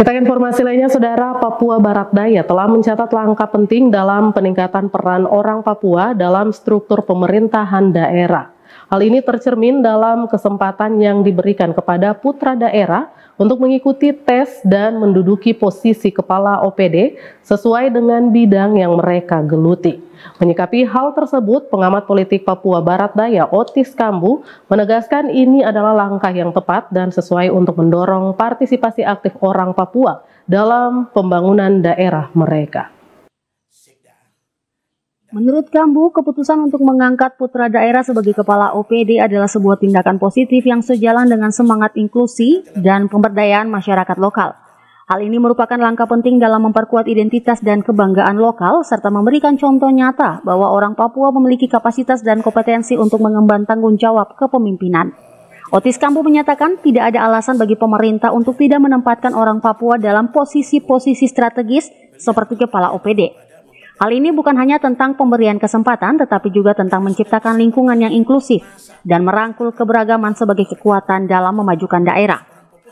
Kita ke informasi lainnya, Saudara. Papua Barat Daya telah mencatat langkah penting dalam peningkatan peran orang Papua dalam struktur pemerintahan daerah. Hal ini tercermin dalam kesempatan yang diberikan kepada putra daerah untuk mengikuti tes dan menduduki posisi kepala OPD sesuai dengan bidang yang mereka geluti. Menyikapi hal tersebut, pengamat politik Papua Barat Daya Otis Kambu menegaskan ini adalah langkah yang tepat dan sesuai untuk mendorong partisipasi aktif orang Papua dalam pembangunan daerah mereka. Menurut Kambu, keputusan untuk mengangkat putra daerah sebagai kepala OPD adalah sebuah tindakan positif yang sejalan dengan semangat inklusi dan pemberdayaan masyarakat lokal. Hal ini merupakan langkah penting dalam memperkuat identitas dan kebanggaan lokal serta memberikan contoh nyata bahwa orang Papua memiliki kapasitas dan kompetensi untuk mengemban tanggung jawab kepemimpinan. Otis Kambu menyatakan tidak ada alasan bagi pemerintah untuk tidak menempatkan orang Papua dalam posisi-posisi strategis seperti kepala OPD. Hal ini bukan hanya tentang pemberian kesempatan, tetapi juga tentang menciptakan lingkungan yang inklusif dan merangkul keberagaman sebagai kekuatan dalam memajukan daerah.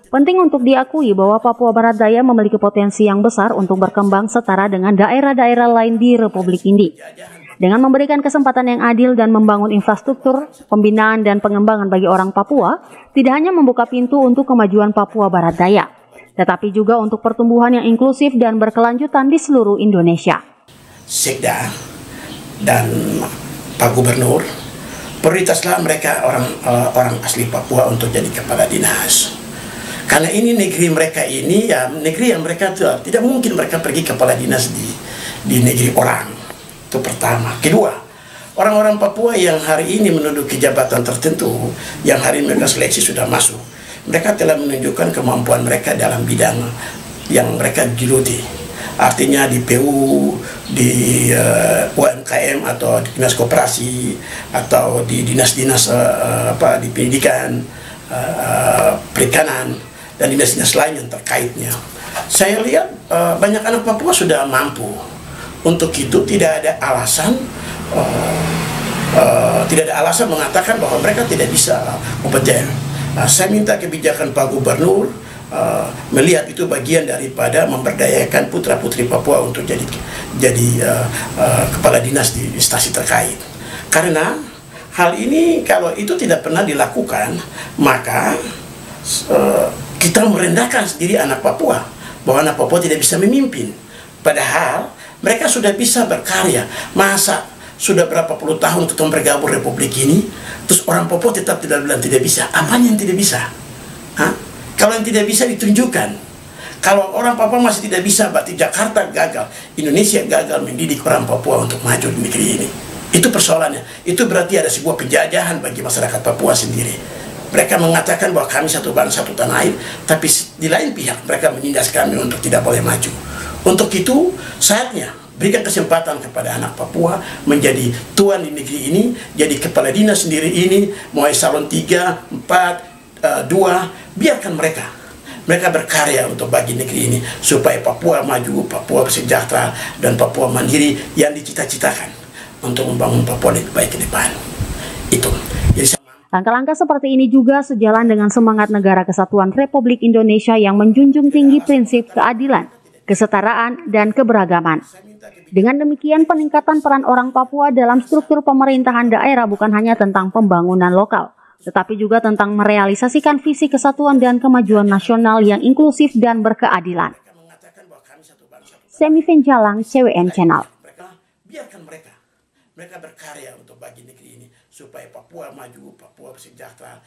Penting untuk diakui bahwa Papua Barat Daya memiliki potensi yang besar untuk berkembang setara dengan daerah-daerah lain di Republik ini. Dengan memberikan kesempatan yang adil dan membangun infrastruktur, pembinaan dan pengembangan bagi orang Papua, tidak hanya membuka pintu untuk kemajuan Papua Barat Daya, tetapi juga untuk pertumbuhan yang inklusif dan berkelanjutan di seluruh Indonesia. Sekda dan Pak Gubernur, prioritaslah mereka orang asli Papua untuk jadi kepala dinas. Karena ini negeri mereka ini, ya negeri yang mereka tidak mungkin mereka pergi kepala dinas di negeri orang. Itu pertama. Kedua, orang-orang Papua yang hari ini menduduki jabatan tertentu, yang hari ini mereka seleksi sudah masuk, mereka telah menunjukkan kemampuan mereka dalam bidang yang mereka geluti. Artinya di PU, di UMKM atau di dinas koperasi atau di dinas-dinas di pendidikan, perikanan dan dinas-dinas lain yang terkaitnya. Saya lihat banyak anak Papua sudah mampu. Untuk itu tidak ada alasan mengatakan bahwa mereka tidak bisa kompeten. Saya minta kebijakan Pak Gubernur melihat itu bagian daripada memberdayakan putra-putri Papua untuk jadi kepala dinas di instansi terkait. Karena hal ini kalau itu tidak pernah dilakukan, maka kita merendahkan sendiri anak Papua, bahwa anak Papua tidak bisa memimpin. Padahal mereka sudah bisa berkarya. Masa sudah berapa puluh tahun kita bergabung Republik ini, terus orang Papua tetap tidak bilang tidak bisa. Apanya yang tidak bisa? Hah? Kalau yang tidak bisa ditunjukkan. Kalau orang Papua masih tidak bisa, berarti Jakarta gagal, Indonesia gagal mendidik orang Papua untuk maju di negeri ini. Itu persoalannya. Itu berarti ada sebuah penjajahan bagi masyarakat Papua sendiri. Mereka mengatakan bahwa kami satu bangsa, satu tanah air, tapi di lain pihak mereka menindas kami untuk tidak boleh maju. Untuk itu, saatnya berikan kesempatan kepada anak Papua menjadi tuan di negeri ini, jadi kepala dinas sendiri ini, mau eselon 3, 4, 2, biarkan mereka berkarya untuk bagi negeri ini supaya Papua maju, Papua sejahtera dan Papua mandiri yang dicita-citakan untuk membangun Papua lebih baik ke depan. Itu. Langkah-langkah seperti ini juga sejalan dengan semangat Negara Kesatuan Republik Indonesia yang menjunjung tinggi prinsip keadilan, kesetaraan, dan keberagaman. Dengan demikian, peningkatan peran orang Papua dalam struktur pemerintahan daerah bukan hanya tentang pembangunan lokal, tetapi juga tentang merealisasikan visi kesatuan dan kemajuan nasional yang inklusif dan berkeadilan. Semi Venjalang, CWN Channel. Biarkan mereka berkarya untuk bagi negeri ini supaya Papua maju, Papua sejahtera.